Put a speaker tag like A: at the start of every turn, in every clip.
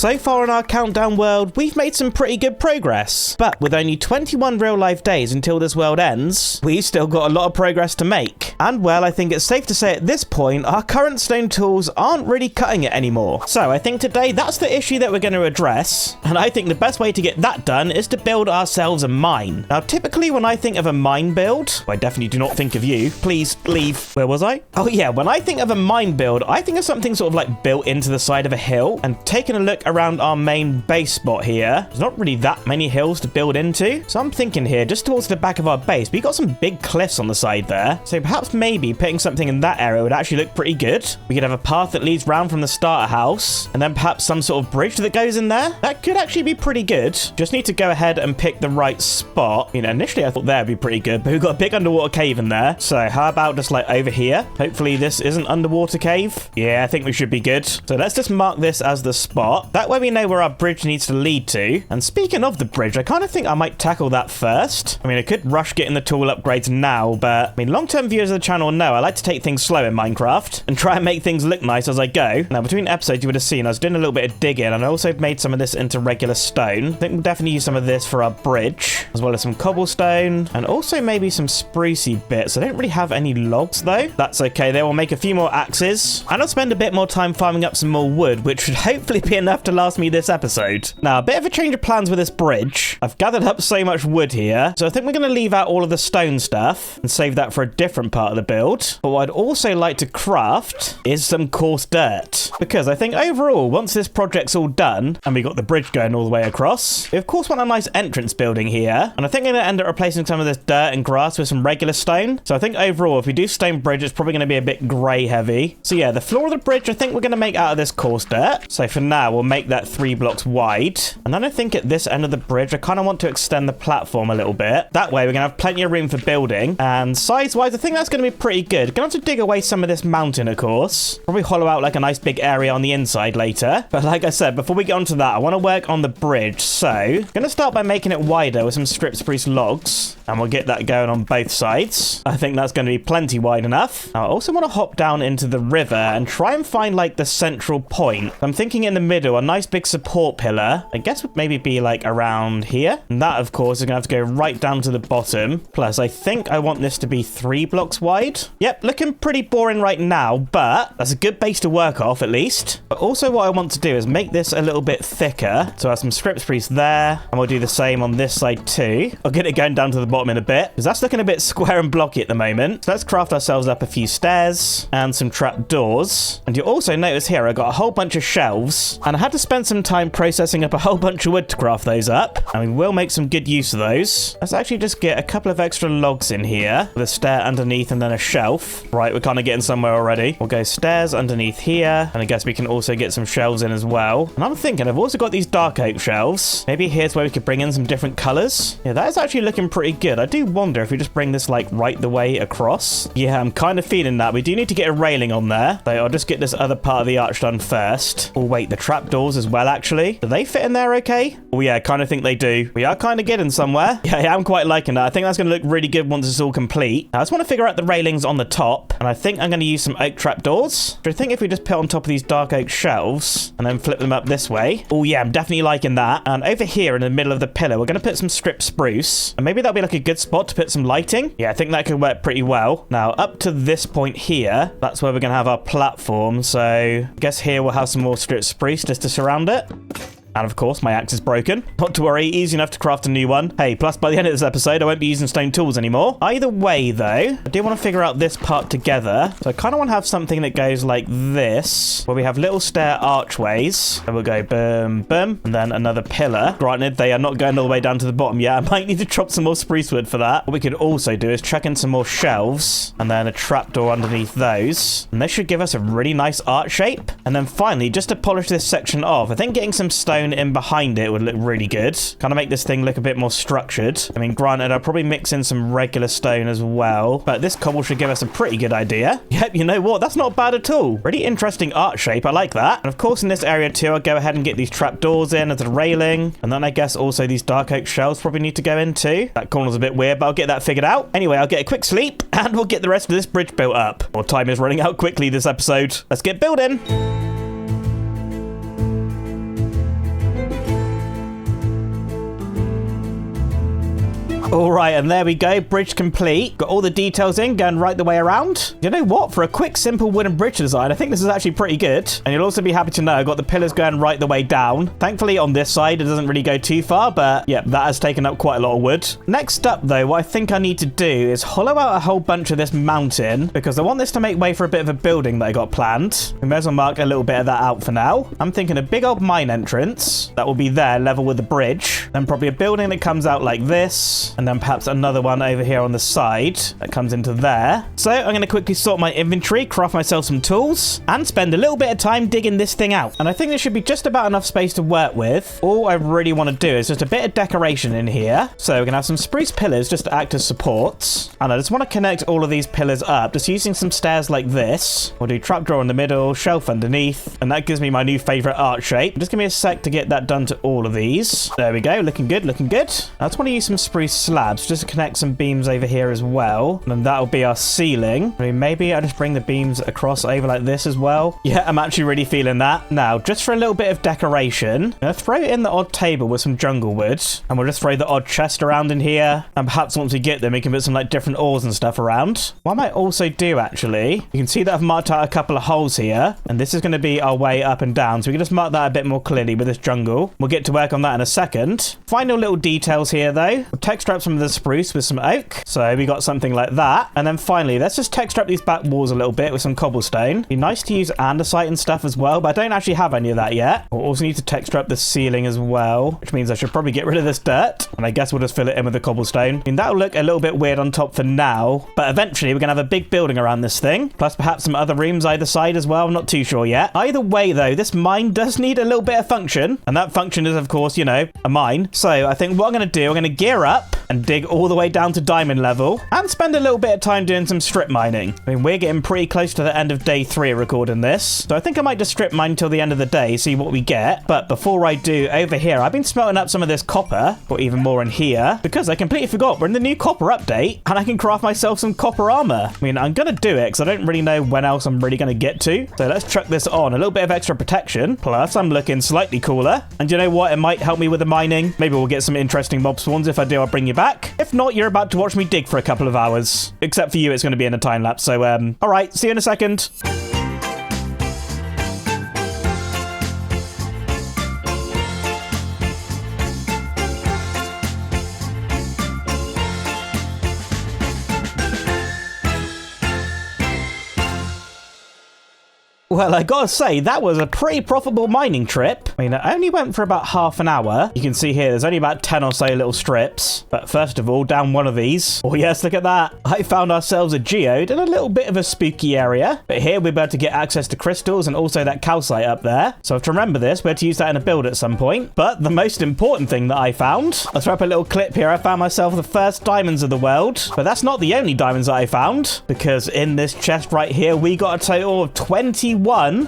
A: So far in our countdown world, we've made some pretty good progress. But with only 21 real life days until this world ends, we've still got a lot of progress to make. And well, I think it's safe to say at this point, our current stone tools aren't really cutting it anymore. So I think today that's the issue that we're going to address. And I think the best way to get that done is to build ourselves a mine. Now, typically when I think of a mine build, I definitely do not think of you. Please leave. Where was I? Oh yeah, when I think of a mine build, I think of something sort of like built into the side of a hill. And taking a look around our main base spot here, there's not really that many hills to build into. So I'm thinking here, just towards the back of our base, we got some big cliffs on the side there. So perhaps maybe putting something in that area would actually look pretty good. We could have a path that leads round from the starter house, and then perhaps some sort of bridge that goes in there. That could actually be pretty good. Just need to go ahead and pick the right spot. You know, initially I thought that would be pretty good, but we've got a big underwater cave in there. So how about just like over here? Hopefully this isn't underwater cave. Yeah, I think we should be good. So let's just mark this as the spot. That way we know where our bridge needs to lead to. And speaking of the bridge, I kind of think I might tackle that first. I mean, I could rush getting the tool upgrades now, but I mean, long-term viewers of the channel know I like to take things slow in Minecraft and try and make things look nice as I go. Now, between episodes, you would have seen I was doing a little bit of digging, and I also made some of this into regular stone. I think we'll definitely use some of this for our bridge, as well as some cobblestone, and also maybe some sprucey bits. I don't really have any logs, though. That's okay. They will make a few more axes, and I'll spend a bit more time farming up some more wood, which should hopefully be enough to last me this episode. Now, a bit of a change of plans with this bridge. I've gathered up so much wood here, so I think we're going to leave out all of the stone stuff and save that for a different part of the build. But what I'd also like to craft is some coarse dirt, because I think overall, once this project's all done and we got the bridge going all the way across, we of course want a nice entrance building here, and I think I'm going to end up replacing some of this dirt and grass with some regular stone. So I think overall, if we do stone bridge, it's probably going to be a bit grey heavy. So yeah, the floor of the bridge I think we're going to make out of this coarse dirt. So for now, we'll make that 3 blocks wide, and then I think at this end of the bridge, I kind of want to extend the platform a little bit. That way we're going to have plenty of room for building, and size-wise, I think that's going to be pretty good. Gonna have to dig away some of this mountain, of course. Probably hollow out like a nice big area on the inside later. But like I said, before we get onto that, I want to work on the bridge. So, gonna start by making it wider with some strip spruce logs, and we'll get that going on both sides. I think that's going to be plenty wide enough. Now, I also want to hop down into the river and try and find like the central point. I'm thinking in the middle, a nice big support pillar. I guess would maybe be like around here. And that, of course, is going to have to go right down to the bottom. Plus, I think I want this to be 3 blocks wide. Yep, looking pretty boring right now, but that's a good base to work off at least. But also what I want to do is make this a little bit thicker. So I have some strip spruce there, and we'll do the same on this side too. I'll get it going down to the bottom in a bit, because that's looking a bit square and blocky at the moment. So let's craft ourselves up a few stairs and some trap doors. And you'll also notice here I got a whole bunch of shelves, and I had to spend some time processing up a whole bunch of wood to craft those up, and we will make some good use of those. Let's actually just get a couple of extra logs in here with a stair underneath and then a shelf. Right, we're kind of getting somewhere already. We'll go stairs underneath here, and I guess we can also get some shelves in as well. And I'm thinking I've also got these dark oak shelves. Maybe here's where we could bring in some different colors. Yeah, that is actually looking pretty good. I do wonder if we just bring this like right the way across. Yeah, I'm kind of feeling that. We do need to get a railing on there, so I'll just get this other part of the arch done first. Oh wait, the trapdoors as well actually. Do they fit in there okay? Oh yeah, I kind of think they do. We are kind of getting somewhere. Yeah, I'm quite liking that. I think that's going to look really good once it's all complete. Now, I just want to figure out the railings on the top, and I think I'm going to use some oak trapdoors. So I think if we just put on top of these dark oak shelves and then flip them up this way. Oh yeah, I'm definitely liking that. And over here in the middle of the pillar, we're going to put some strip spruce, and maybe that'll be like a good spot to put some lighting. Yeah, I think that could work pretty well. Now up to this point here, that's where we're going to have our platform. So I guess here we'll have some more strip spruce just to surround it. And of course, my axe is broken. Not to worry, easy enough to craft a new one. Hey, plus by the end of this episode, I won't be using stone tools anymore. Either way, though, I do want to figure out this part together. So I kind of want to have something that goes like this, where we have little stair archways. So we'll go boom, boom, and then another pillar. Granted, they are not going all the way down to the bottom yet. I might need to chop some more spruce wood for that. What we could also do is chuck in some more shelves, and then a trapdoor underneath those. And this should give us a really nice arch shape. And then finally, just to polish this section off, I think getting some stone in behind it would look really good. Kind of make this thing look a bit more structured. I mean, granted, I'll probably mix in some regular stone as well, but this cobble should give us a pretty good idea. Yep, you know what? That's not bad at all. Really interesting art shape. I like that. And of course, in this area too, I'll go ahead and get these trapdoors in as a railing. And then I guess also these dark oak shelves probably need to go in too. That corner's a bit weird, but I'll get that figured out. Anyway, I'll get a quick sleep and we'll get the rest of this bridge built up. Well, time is running out quickly this episode. Let's get building. All right, and there we go. Bridge complete. Got all the details in, going right the way around. You know what? For a quick, simple wooden bridge design, I think this is actually pretty good. And you'll also be happy to know I got the pillars going right the way down. Thankfully, on this side, it doesn't really go too far, but yeah, that has taken up quite a lot of wood. Next up, though, what I think I need to do is hollow out a whole bunch of this mountain because I want this to make way for a bit of a building that I got planned. We may as well mark a little bit of that out for now. I'm thinking a big old mine entrance that will be there level with the bridge. Then probably a building that comes out like this, and then perhaps another one over here on the side that comes into there. So I'm going to quickly sort my inventory, craft myself some tools, and spend a little bit of time digging this thing out. And I think there should be just about enough space to work with. All I really want to do is just a bit of decoration in here. So we're going to have some spruce pillars just to act as supports. And I just want to connect all of these pillars up just using some stairs like this. We'll do trapdoor in the middle, shelf underneath, and that gives me my new favorite art shape. Just give me a sec to get that done to all of these. There we go. Looking good, looking good. I just want to use some spruce slabs just to connect some beams over here as well. And then that'll be our ceiling. I mean, maybe I'll just bring the beams across over like this as well. Yeah, I'm actually really feeling that. Now, just for a little bit of decoration, I'm going to throw in the odd table with some jungle wood. And we'll just throw the odd chest around in here. And perhaps once we get them, we can put some like different ores and stuff around. What I might also do, actually, you can see that I've marked out a couple of holes here. And this is going to be our way up and down. So we can just mark that a bit more clearly with this jungle. We'll get to work on that in a second. Final little details here, though. We'll texture up some of the spruce with some oak. So we got something like that. And then finally, let's just texture up these back walls a little bit with some cobblestone. Be nice to use andesite and stuff as well, but I don't actually have any of that yet. We'll also need to texture up the ceiling as well, which means I should probably get rid of this dirt. And I guess we'll just fill it in with the cobblestone. I mean, that'll look a little bit weird on top for now, but eventually we're going to have a big building around this thing, plus perhaps some other rooms either side as well. I'm not too sure yet. Either way, though, this mine does need a little bit of function, and that function is, of course, you know, a mine. So I think what I'm going to do, I'm going to gear up and dig all the way down to diamond level and spend a little bit of time doing some strip mining. I mean, we're getting pretty close to the end of day 3 recording this, so I think I might just strip mine till the end of the day, see what we get. But before I do, over here, I've been smelting up some of this copper, or even more in here, because I completely forgot we're in the new copper update, and I can craft myself some copper armor. I mean, I'm going to do it because I don't really know when else I'm really going to get to. So let's chuck this on. A little bit of extra protection, plus I'm looking slightly cooler. And you know what? It might help me with the mining. Maybe we'll get some interesting mob spawns. If I do, I'll bring you back. If not, you're about to watch me dig for a couple of hours. Except for you, it's going to be in a time lapse. So, all right, see you in a second. Well, I gotta say, that was a pretty profitable mining trip. I mean, it only went for about half an hour. You can see here, there's only about 10 or so little strips. But first of all, down one of these. Oh yes, look at that. I found ourselves a geode in a little bit of a spooky area. But here, we're about to get access to crystals and also that calcite up there. So to remember this, we're to use that in a build at some point. But the most important thing that I found, I'll throw up a little clip here. I found myself the first diamonds of the world. But that's not the only diamonds that I found, because in this chest right here, we got a total of 21,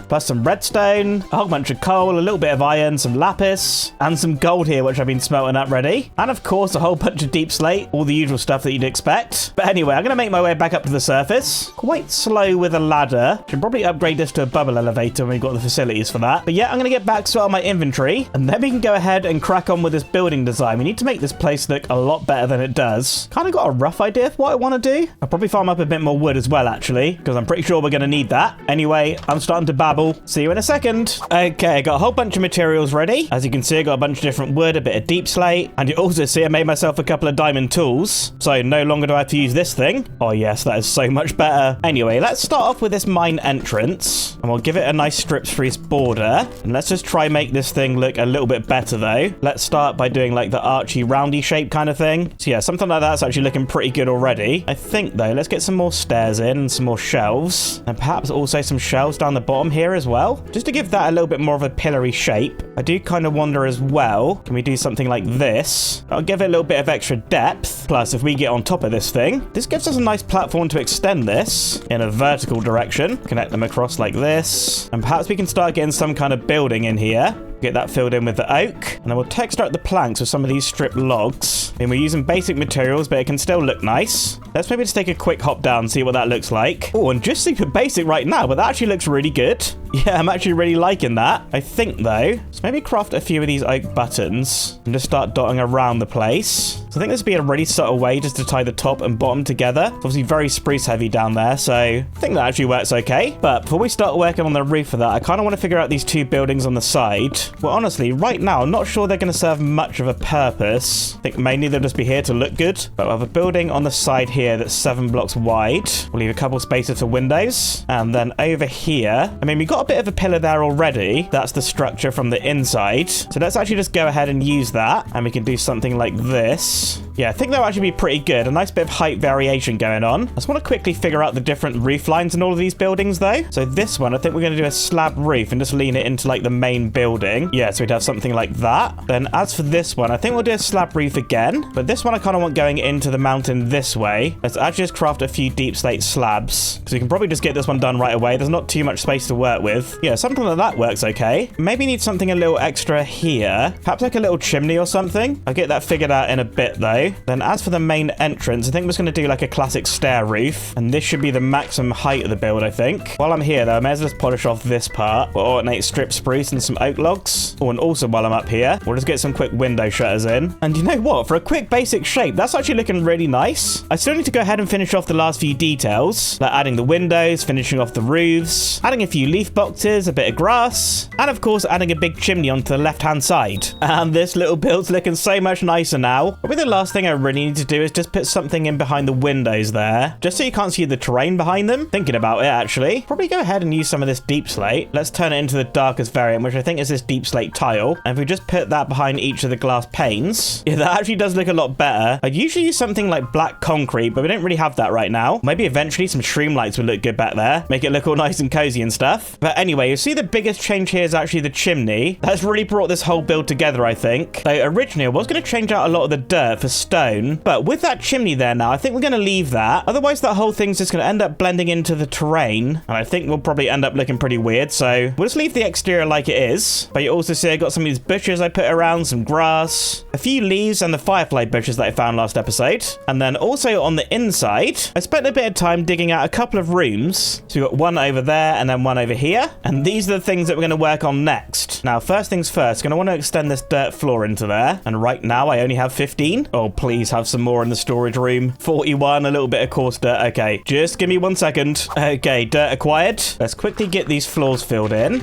A: plus some redstone, a whole bunch of coal, a little bit of iron, some lapis, and some gold here, which I've been smelting up ready. And of course, a whole bunch of deep slate, all the usual stuff that you'd expect. But anyway, I'm going to make my way back up to the surface. Quite slow with a ladder. Should probably upgrade this to a bubble elevator when we've got the facilities for that. But yeah, I'm going to get back to my inventory, and then we can go ahead and crack on with this building design. We need to make this place look a lot better than it does. Kind of got a rough idea of what I want to do. I'll probably farm up a bit more wood as well, actually, because I'm pretty sure we're going to need that. Anyway, I'm starting to babble. See you in a second. Okay, I got a whole bunch of materials ready. As you can see, I got a bunch of different wood, a bit of deep slate, and you also see I made myself a couple of diamond tools. So no longer do I have to use this thing. Oh yes, that is so much better. Anyway, let's start off with this mine entrance, and we'll give it a nice strip spruce border. And let's just try make this thing look a little bit better though. Let's start by doing like the archy roundy shape kind of thing. So yeah, something like that's actually looking pretty good already. I think though, let's get some more stairs in and some more shelves, and perhaps also some shelves down the bottom here as well, just to give that a little bit more of a pillory shape. I do kind of wonder as well, can we do something like this? I'll give it a little bit of extra depth. Plus, if we get on top of this thing, this gives us a nice platform to extend this in a vertical direction. Connect them across like this, and perhaps we can start getting some kind of building in here. Get that filled in with the oak. And then we'll texture up the planks with some of these stripped logs. I mean, we're using basic materials, but it can still look nice. Let's maybe just take a quick hop down and see what that looks like. Oh, and just super basic right now, but that actually looks really good. Yeah, I'm actually really liking that. I think, though, let's maybe craft a few of these oak buttons and just start dotting around the place. So I think this would be a really subtle way just to tie the top and bottom together. It's obviously very spruce heavy down there, so I think that actually works okay. But before we start working on the roof for that, I kind of want to figure out these two buildings on the side. Well, honestly, right now, I'm not sure they're going to serve much of a purpose. I think mainly they'll just be here to look good. But we'll have a building on the side here that's 7 blocks wide. We'll leave a couple spaces for windows. And then over here, I mean, we got a bit of a pillar there already. That's the structure from the inside. So let's actually just go ahead and use that. And we can do something like this. Yeah, I think that'll actually be pretty good. A nice bit of height variation going on. I just want to quickly figure out the different roof lines in all of these buildings, though. So this one, I think we're going to do a slab roof and just lean it into, like, the main building. Yeah, so we'd have something like that. Then as for this one, I think we'll do a slab roof again. But this one I kind of want going into the mountain this way. Let's actually just craft a few deep slate slabs, because we can probably just get this one done right away. There's not too much space to work with. Yeah, something like that works okay. Maybe need something a little extra here. Perhaps like a little chimney or something. I'll get that figured out in a bit, though. Then as for the main entrance, I think we're just going to do like a classic stair roof, and this should be the maximum height of the build, I think. While I'm here, though, I may as well just polish off this part. We'll alternate strip spruce and some oak logs. Oh, and also while I'm up here, we'll just get some quick window shutters in. And you know what? For a quick basic shape, that's actually looking really nice. I still need to go ahead and finish off the last few details, like adding the windows, finishing off the roofs, adding a few leaf boxes, a bit of grass, and of course adding a big chimney onto the left-hand side. And this little build's looking so much nicer now. Probably the last thing I really need to do is just put something in behind the windows there, just so you can't see the terrain behind them. Thinking about it, actually, probably go ahead and use some of this deep slate. Let's turn it into the darkest variant, which I think is this deep slate tile. And if we just put that behind each of the glass panes, yeah, that actually does look a lot better. I'd usually use something like black concrete, but we don't really have that right now. Maybe eventually some shroom lights would look good back there, make it look all nice and cozy and stuff. But anyway, you see the biggest change here is actually the chimney. That's really brought this whole build together, I think. Though originally I was going to change out a lot of the dirt for stone, but with that chimney there now, I think we're going to leave that. Otherwise, that whole thing's just going to end up blending into the terrain, and I think we'll probably end up looking pretty weird. So we'll just leave the exterior like it is. But you also see I got some of these bushes I put around, some grass, a few leaves, and the firefly bushes that I found last episode. And then also on the inside, I spent a bit of time digging out a couple of rooms. So we got one over there and then one over here. And these are the things that we're going to work on next. Now, first things first, going to want to extend this dirt floor into there. And right now I only have 15. Oh, please have some more in the storage room. 41, a little bit of coarse dirt. Okay, just give me 1 second. Okay, dirt acquired. Let's quickly get these floors filled in.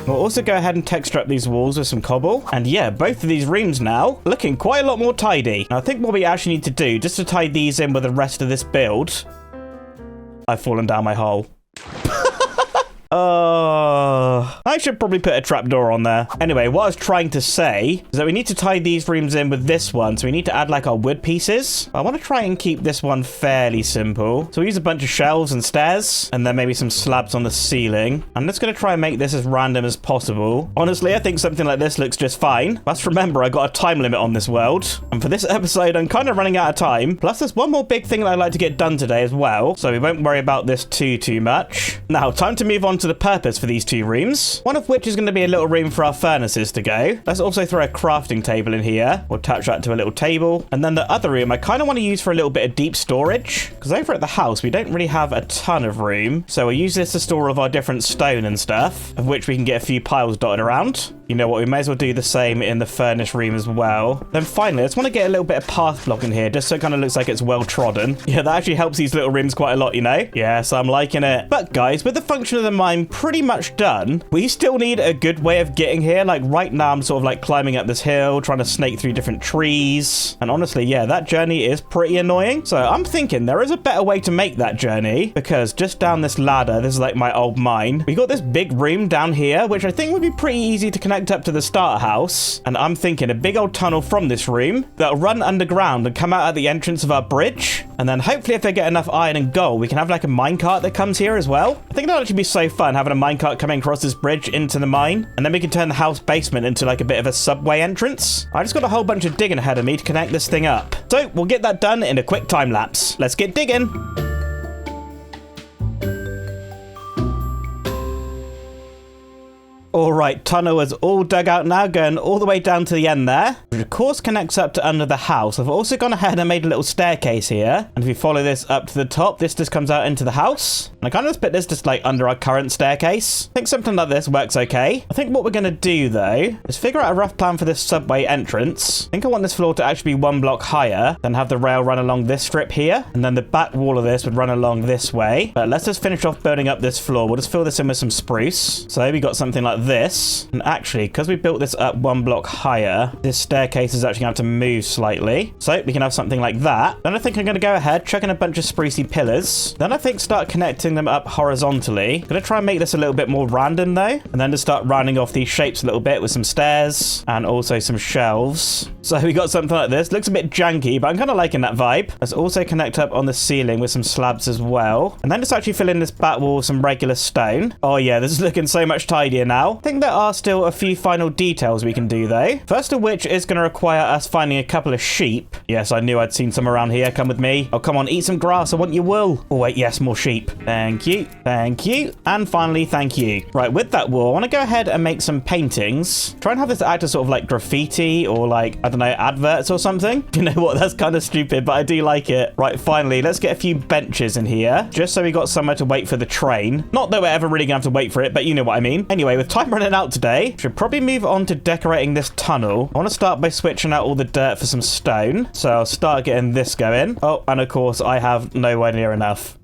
A: We'll also go ahead and texture up these walls with some cobble. And yeah, both of these rooms now looking quite a lot more tidy. Now, I think what we actually need to do, just to tie these in with the rest of this build... I've fallen down my hole. I should probably put a trapdoor on there. Anyway, what I was trying to say is that we need to tie these rooms in with this one. So we need to add like our wood pieces. I want to try and keep this one fairly simple. So we use a bunch of shelves and stairs, and then maybe some slabs on the ceiling. I'm just going to try and make this as random as possible. Honestly, I think something like this looks just fine. Let's remember, I got a time limit on this world. And for this episode, I'm kind of running out of time. Plus, there's one more big thing that I'd like to get done today as well. So we won't worry about this too much. Now, time to move on to the purpose for these two rooms, one of which is going to be a little room for our furnaces to go. Let's also throw a crafting table in here. We'll attach that to a little table. And then the other room I kind of want to use for a little bit of deep storage, because over at the house we don't really have a ton of room, so we'll use this to store all of our different stone and stuff, of which we can get a few piles dotted around. You know what, we may as well do the same in the furnace room as well. Then finally, I just want to get a little bit of path block in here, just so it kind of looks like it's well trodden. Yeah, that actually helps these little rooms quite a lot, you know? Yes, I'm liking it. But guys, with the function of the mine pretty much done, we still need a good way of getting here. Like right now, I'm sort of like climbing up this hill, trying to snake through different trees. And honestly, yeah, that journey is pretty annoying. So I'm thinking there is a better way to make that journey, because just down this ladder, this is like my old mine, we got this big room down here, which I think would be pretty easy to connect up to the starter house. And I'm thinking a big old tunnel from this room that'll run underground and come out at the entrance of our bridge. And then hopefully if I get enough iron and gold, we can have like a minecart that comes here as well. I think that'll actually be so fun, having a minecart coming across this bridge into the mine. And then we can turn the house basement into like a bit of a subway entrance. I just got a whole bunch of digging ahead of me to connect this thing up. So we'll get that done in a quick time lapse. Let's get digging. All right, tunnel is all dug out now, going all the way down to the end there, which of course connects up to under the house. I've also gone ahead and made a little staircase here, and if you follow this up to the top, this just comes out into the house. And I kind of just put this just like under our current staircase. I think something like this works okay. I think what we're going to do though is figure out a rough plan for this subway entrance. I think I want this floor to actually be 1 block higher, then have the rail run along this strip here, and then the back wall of this would run along this way. But let's just finish off building up this floor. We'll just fill this in with some spruce. So we got something like this. And actually, because we built this up 1 block higher, this staircase is actually going to have to move slightly. So we can have something like that. Then I think I'm going to go ahead, chuck in a bunch of sprucey pillars. Then I think start connecting them up horizontally. Going to try and make this a little bit more random though. And then just start rounding off these shapes a little bit with some stairs and also some shelves. So we got something like this. Looks a bit janky, but I'm kind of liking that vibe. Let's also connect up on the ceiling with some slabs as well. And then just actually fill in this back wall with some regular stone. Oh yeah, this is looking so much tidier now. I think there are still a few final details we can do though. First of which is going to require us finding a couple of sheep. Yes, I knew I'd seen some around here. Come with me. Oh, come on, eat some grass. I want your wool. Oh wait, yes, more sheep. Thank you. Thank you. And finally, thank you. Right, with that wool, I want to go ahead and make some paintings. Try and have this act as sort of like graffiti or like, I don't know, adverts or something. You know what? That's kind of stupid, but I do like it. Right, finally, let's get a few benches in here just so we got somewhere to wait for the train. Not that we're ever really gonna have to wait for it, but you know what I mean. Anyway, with time running out today, should probably move on to decorating this tunnel. I want to start by switching out all the dirt for some stone. So I'll start getting this going. Oh, and of course I have nowhere near enough.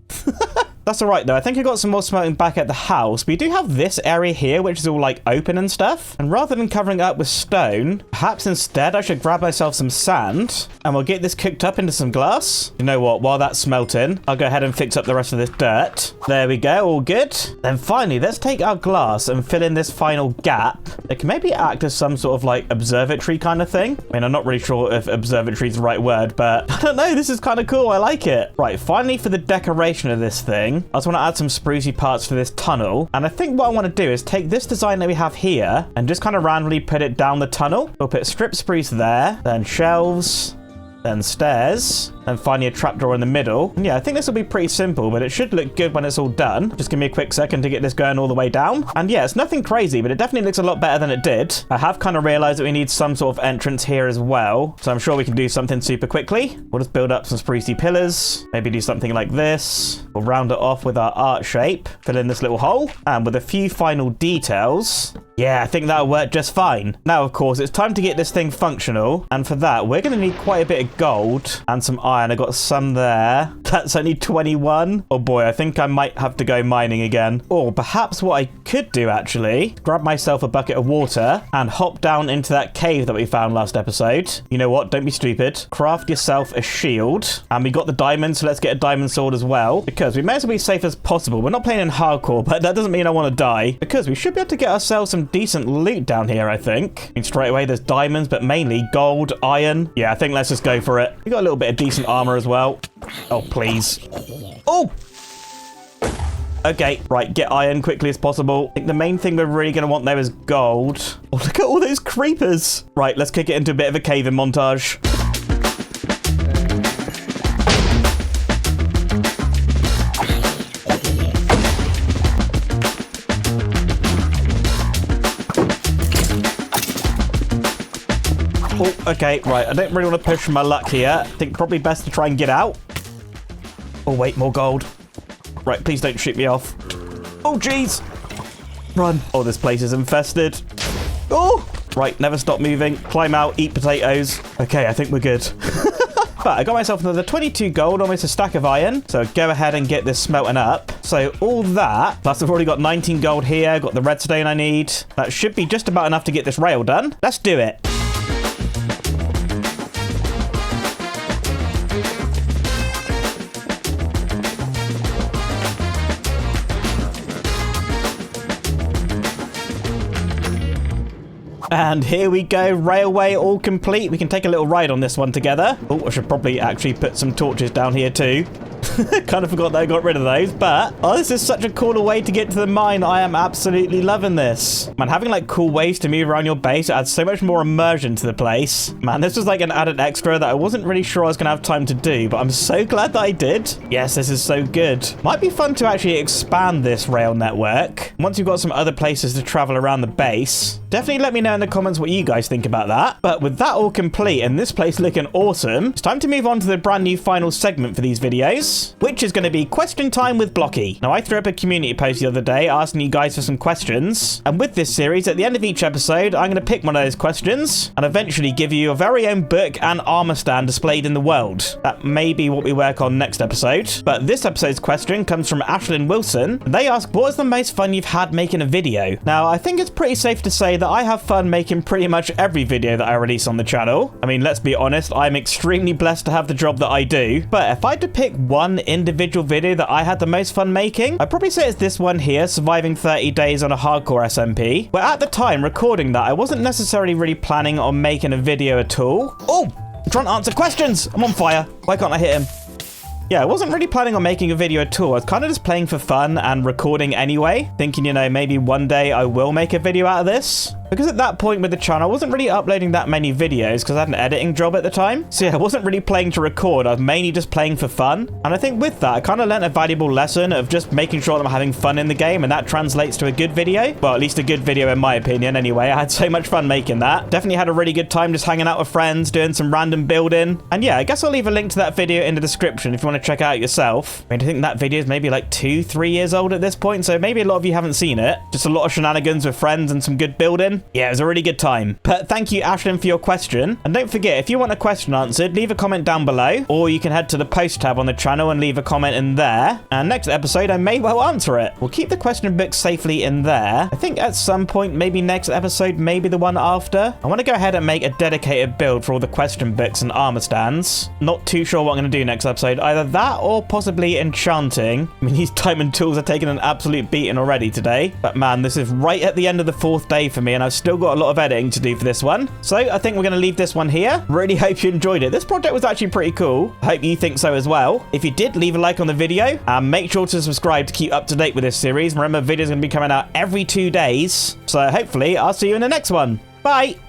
A: That's all right, though. I think I got some more smelting back at the house. We do have this area here, which is all, like, open and stuff. And rather than covering it up with stone, perhaps instead I should grab myself some sand, and we'll get this cooked up into some glass. You know what? While that's smelting, I'll go ahead and fix up the rest of this dirt. There we go. All good. Then finally, let's take our glass and fill in this final gap. It can maybe act as some sort of, like, observatory kind of thing. I mean, I'm not really sure if observatory is the right word, but I don't know. This is kind of cool. I like it. Right, finally, for the decoration of this thing, I just want to add some sprucey parts for this tunnel. And I think what I want to do is take this design that we have here and just kind of randomly put it down the tunnel. We'll put strip spruce there, then shelves, then stairs, and finally a trapdoor in the middle. And yeah, I think this will be pretty simple, but it should look good when it's all done. Just give me a quick second to get this going all the way down. And yeah, it's nothing crazy, but it definitely looks a lot better than it did. I have kind of realized that we need some sort of entrance here as well, so I'm sure we can do something super quickly. We'll just build up some sprucey pillars, maybe do something like this. We'll round it off with our art shape, fill in this little hole, and with a few final details, yeah, I think that'll work just fine. Now, of course, it's time to get this thing functional, and for that, we're going to need quite a bit of gold and some iron. I got some there. That's only 21. Oh boy, I think I might have to go mining again. Or perhaps what I could do, actually, grab myself a bucket of water and hop down into that cave that we found last episode. You know what? Don't be stupid. Craft yourself a shield. And we got the diamond, so let's get a diamond sword as well, because we may as well be safe as possible. We're not playing in hardcore, but that doesn't mean I want to die, because we should be able to get ourselves some decent loot down here, I think. I mean, straight away, there's diamonds, but mainly gold, iron. Yeah, I think let's just go for it. We got a little bit of decent armor as well. Oh, please. Oh! Okay, right, get iron quickly as possible. I think the main thing we're really going to want there is gold. Oh, look at all those creepers. Right, let's kick it into a bit of a caving montage. Oh, okay, right. I don't really want to push my luck here. I think probably best to try and get out. Oh, wait, more gold. Right, please don't shoot me off. Oh, jeez. Run. Oh, this place is infested. Oh! Right, never stop moving. Climb out, eat potatoes. Okay, I think we're good. But I got myself another 22 gold, almost a stack of iron. So go ahead and get this smelting up. So all that, plus I've already got 19 gold here, got the redstone I need. That should be just about enough to get this rail done. Let's do it. And here we go, railway all complete. We can take a little ride on this one together. Oh, I should probably actually put some torches down here too. Kind of forgot that I got rid of those, but oh, this is such a cooler way to get to the mine. I am absolutely loving this. Man, having like cool ways to move around your base adds so much more immersion to the place. Man, this was like an added extra that I wasn't really sure I was going to have time to do, but I'm so glad that I did. Yes, this is so good. Might be fun to actually expand this rail network. Once you've got some other places to travel around the base, definitely let me know in the comments what you guys think about that. But with that all complete and this place looking awesome, it's time to move on to the brand new final segment for these videos, which is going to be question time with Blocky. Now, I threw up a community post the other day asking you guys for some questions, and with this series, at the end of each episode, I'm going to pick one of those questions and eventually give you your very own book and armor stand displayed in the world. That may be what we work on next episode, but this episode's question comes from Ashlyn Wilson. They ask, what is the most fun you've had making a video? Now, I think it's pretty safe to say that I have fun making pretty much every video that I release on the channel. I mean, let's be honest, I'm extremely blessed to have the job that I do, but if I had to pick one individual video that I had the most fun making, I'd probably say it's this one here, surviving 30 days on a hardcore SMP. But at the time recording that, I wasn't necessarily really planning on making a video at all. Oh, I'm trying to answer questions. I'm on fire. Why can't I hit him? Yeah, I wasn't really planning on making a video at all. I was kind of just playing for fun and recording anyway, thinking, you know, maybe one day I will make a video out of this. Because at that point with the channel, I wasn't really uploading that many videos because I had an editing job at the time. So yeah, I wasn't really playing to record. I was mainly just playing for fun. And I think with that, I kind of learned a valuable lesson of just making sure that I'm having fun in the game, and that translates to a good video. Well, at least a good video in my opinion anyway. I had so much fun making that. Definitely had a really good time just hanging out with friends, doing some random building. And yeah, I guess I'll leave a link to that video in the description if you want to check it out yourself. I mean, I think that video is maybe like 2-3 years old at this point, so maybe a lot of you haven't seen it. Just a lot of shenanigans with friends and some good building. Yeah, it was a really good time. But thank you, Ashlyn, for your question. And don't forget, if you want a question answered, leave a comment down below, or you can head to the post tab on the channel and leave a comment in there. And next episode, I may well answer it. We'll keep the question book safely in there. I think at some point, maybe next episode, maybe the one after, I want to go ahead and make a dedicated build for all the question books and armor stands. Not too sure what I'm going to do next episode. Either that or possibly enchanting. I mean, these diamond tools are taking an absolute beating already today. But man, this is right at the end of the 4th day for me, and I've still got a lot of editing to do for this one. So I think we're going to leave this one here. Really hope you enjoyed it. This project was actually pretty cool. I hope you think so as well. If you did, leave a like on the video and make sure to subscribe to keep up to date with this series. Remember, videos are going to be coming out every 2 days. So hopefully I'll see you in the next one. Bye.